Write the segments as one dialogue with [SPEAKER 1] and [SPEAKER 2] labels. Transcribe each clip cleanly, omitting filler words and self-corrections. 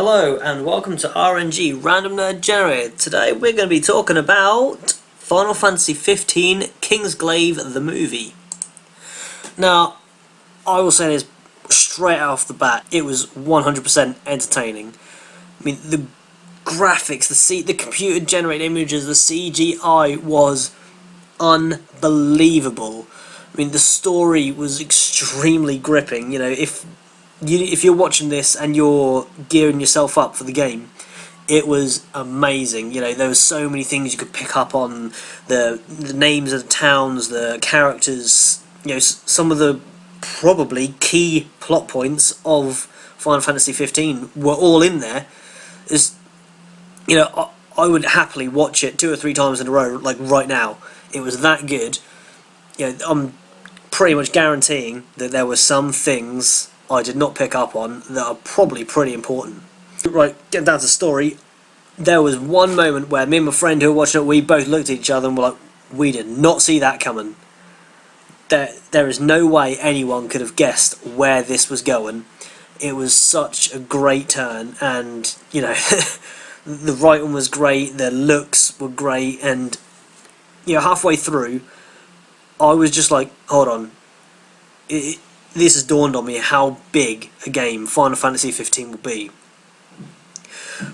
[SPEAKER 1] Hello and welcome to RNG Random Nerd Generated. Today we're going to be talking about Final Fantasy 15 Kingsglaive the movie. Now, I will say this straight off the bat, it was 100% entertaining. I mean, the graphics, the computer generated images, the CGI was unbelievable. I mean, the story was extremely gripping. You know, if you're watching this and you're gearing yourself up for the game, it was amazing. You know, there were so many things you could pick up on, the names of the towns, the characters, you know, some of the probably key plot points of Final Fantasy 15 were all in there. You know, I would happily watch it 2 or 3 times in a row, like right now. It was that good. You know, I'm pretty much guaranteeing that there were some things I did not pick up on that are probably pretty important. Right, getting down to the story, there was one moment where me and my friend who were watching it, we both looked at each other and were like, we did not see that coming. There is no way anyone could have guessed where this was going. It was such a great turn, and, you know, the writing was great, the looks were great, and, you know, halfway through, I was just like, hold on, this has dawned on me how big a game Final Fantasy 15 will be.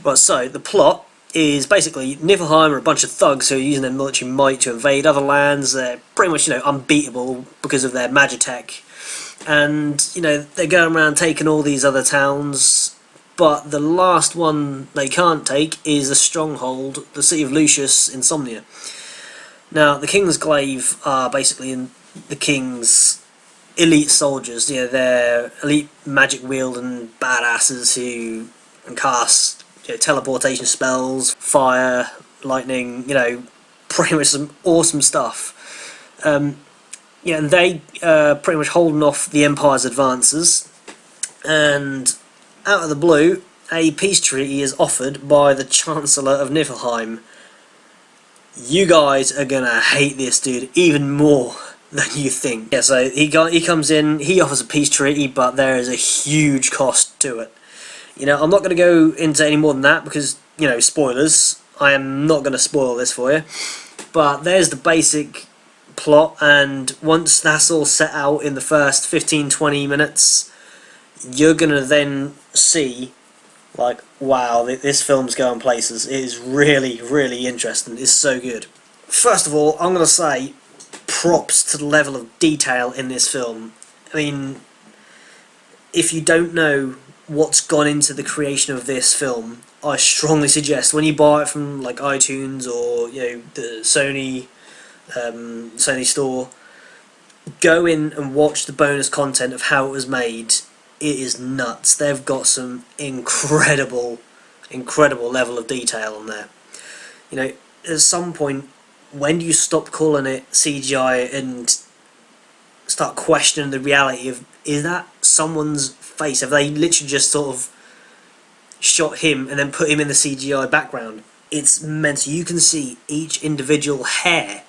[SPEAKER 1] Right, so the plot is basically Niflheim are a bunch of thugs who are using their military might to invade other lands. They're pretty much, you know, unbeatable because of their magitech, and, you know, they're going around taking all these other towns. But the last one they can't take is a stronghold, the city of Lucius, Insomnia. Now, the Kingsglaive are basically the king's elite soldiers. You know, they're elite magic wielding badasses who can cast, you know, teleportation spells, fire, lightning, you know, pretty much some awesome stuff. Yeah, and they pretty much holding off the Empire's advances, and out of the blue, a peace treaty is offered by the Chancellor of Niflheim. You guys are gonna hate this dude even more than you think. Yeah, so he comes in, he offers a peace treaty, but there is a huge cost to it. You know, I'm not going to go into any more than that because, you know, spoilers. I am not going to spoil this for you. But there's the basic plot, and once that's all set out in the first 15-20 minutes, you're going to then see, like, wow, this film's going places. It is really, really interesting. It's so good. First of all, I'm going to say props to the level of detail in this film. I mean, if you don't know what's gone into the creation of this film, I strongly suggest when you buy it from like iTunes or, you know, the Sony store, go in and watch the bonus content of how it was made. It is nuts. They've got some incredible level of detail on there. You know, at some point, when do you stop calling it CGI and start questioning the reality of, is that someone's face? Have they literally just sort of shot him and then put him in the CGI background? It's meant you can see each individual hair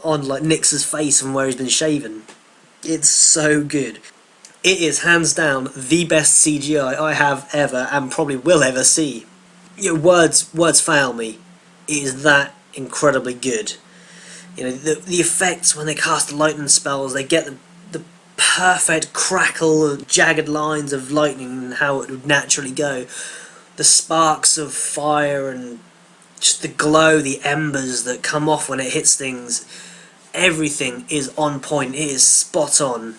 [SPEAKER 1] on like Nyx's face from where he's been shaven. It's so good. It is hands down the best CGI I have ever and probably will ever see. You know, words fail me. It is that incredibly good. You know, the effects when they cast the lightning spells, they get the perfect crackle, jagged lines of lightning and how it would naturally go. The sparks of fire and just the glow, the embers that come off when it hits things. Everything is on point. It is spot on.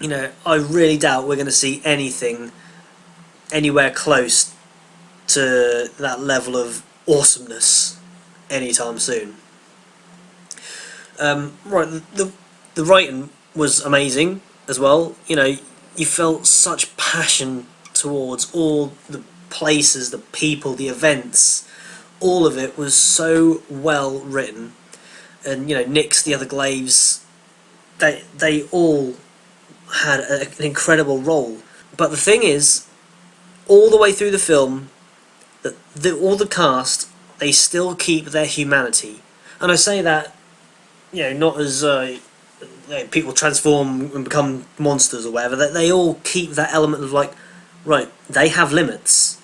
[SPEAKER 1] You know, I really doubt we're going to see anything anywhere close to that level of awesomeness anytime soon. Right, the writing was amazing as well. You know, you felt such passion towards all the places, the people, the events. All of it was so well written. And, you know, Nyx, the other Glaives, they all had an incredible role. But the thing is, all the way through the film, all the cast, they still keep their humanity. And I say that, you know, not as people transform and become monsters or whatever. They all keep that element of like, right, they have limits.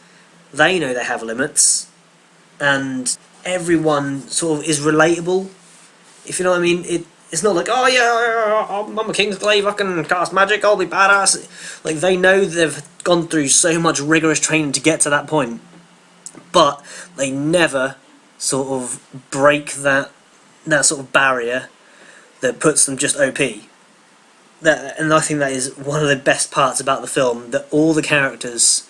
[SPEAKER 1] they know they have limits, and everyone sort of is relatable, if you know what I mean. It's not like, oh yeah, I'm a Kingsglaive, I can cast magic, I'll be badass. Like, they know they've gone through so much rigorous training to get to that point, but they never sort of break that sort of barrier that puts them just OP. And I think that is one of the best parts about the film, that all the characters,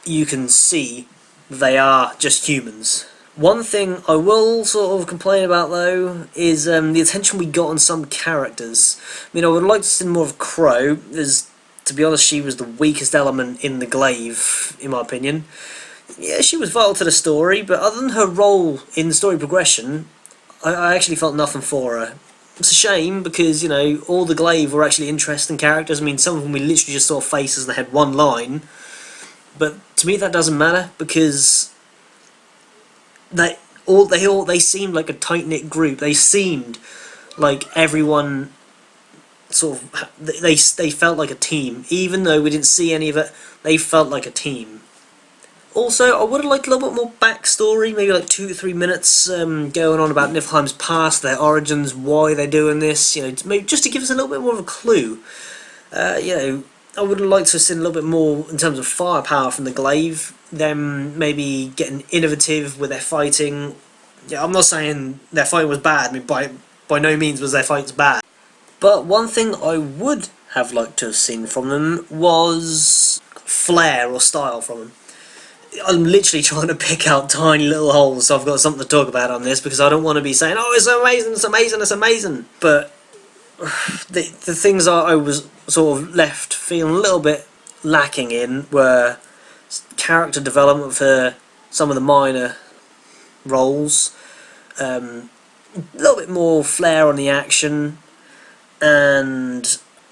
[SPEAKER 1] you can see they are just humans. One thing I will sort of complain about, though, is the attention we got on some characters. I mean, I would like to see more of Crow, as, to be honest, she was the weakest element in the glaive, in my opinion. Yeah, she was vital to the story, but other than her role in the story progression, I actually felt nothing for her. It's a shame, because, you know, all the glaive were actually interesting characters. I mean, some of them we literally just saw faces and they had one line, but to me that doesn't matter, because they seemed like a tight-knit group. They seemed like everyone sort of, they felt like a team. Even though we didn't see any of it, they felt like a team. Also, I would have liked a little bit more backstory, maybe like 2 to 3 minutes going on about Niflheim's past, their origins, why they're doing this, you know, maybe just to give us a little bit more of a clue. You know, I would have liked to have seen a little bit more in terms of firepower from the glaive, them maybe getting innovative with their fighting. Yeah, I'm not saying their fight was bad, I mean, by no means was their fights bad. But one thing I would have liked to have seen from them was flair or style from them. I'm literally trying to pick out tiny little holes so I've got something to talk about on this, because I don't want to be saying, oh, it's amazing, it's amazing, it's amazing. But the things I was sort of left feeling a little bit lacking in were character development for some of the minor roles, a little bit more flair on the action, and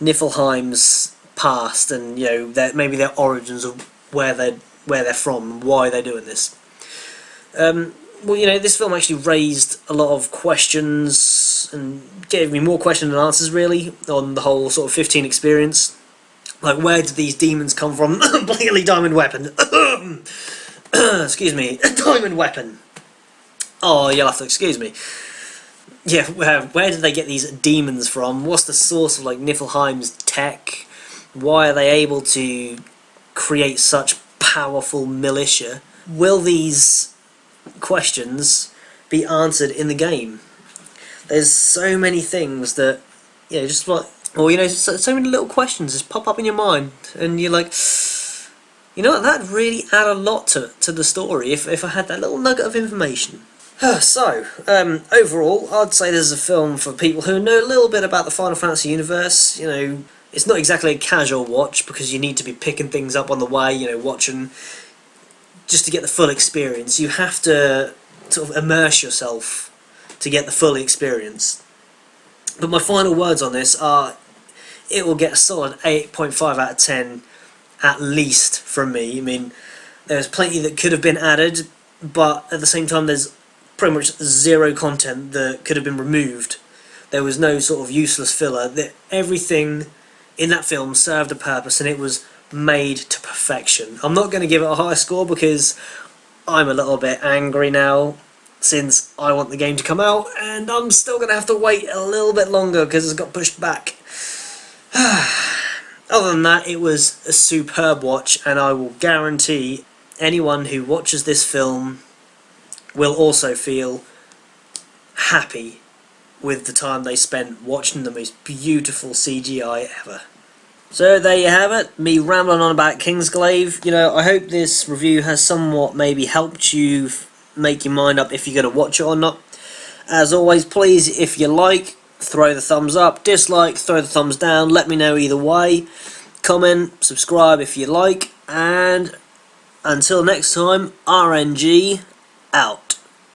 [SPEAKER 1] Niflheim's past, and, you know, maybe their origins of where they're from and why they're doing this. Well, you know, this film actually raised a lot of questions and gave me more questions than answers, really, on the whole sort of 15 experience. Like, where did these demons come from? Completely diamond weapon. Excuse me, diamond weapon. Oh, you'll have to excuse me. Yeah, where did they get these demons from? What's the source of, like, Niflheim's tech? Why are they able to create such powerful militia? Will these questions be answered in the game? There's so many things that, you know, just like, or, you know, so many little questions just pop up in your mind, and you're like, you know what, that'd really add a lot to the story if I had that little nugget of information. So, overall, I'd say this is a film for people who know a little bit about the Final Fantasy universe. You know, it's not exactly a casual watch, because you need to be picking things up on the way, you know, watching just to get the full experience. You have to sort of immerse yourself to get the full experience. But my final words on this are, it will get a solid 8.5 out of 10 at least from me. I mean, there's plenty that could have been added, but at the same time there's pretty much zero content that could have been removed. There was no sort of useless filler. Everything in that film served a purpose, and it was made to perfection. I'm not going to give it a high score, because I'm a little bit angry now, since I want the game to come out, and I'm still going to have to wait a little bit longer because it's got pushed back. Other than that, it was a superb watch, and I will guarantee anyone who watches this film will also feel happy with the time they spent watching the most beautiful CGI ever. So there you have it, me rambling on about Kingsglaive. You know, I hope this review has somewhat maybe helped you make your mind up if you're going to watch it or not. As always, please, if you like, throw the thumbs up, dislike, throw the thumbs down, let me know either way. Comment, subscribe if you like, and until next time, RNG out.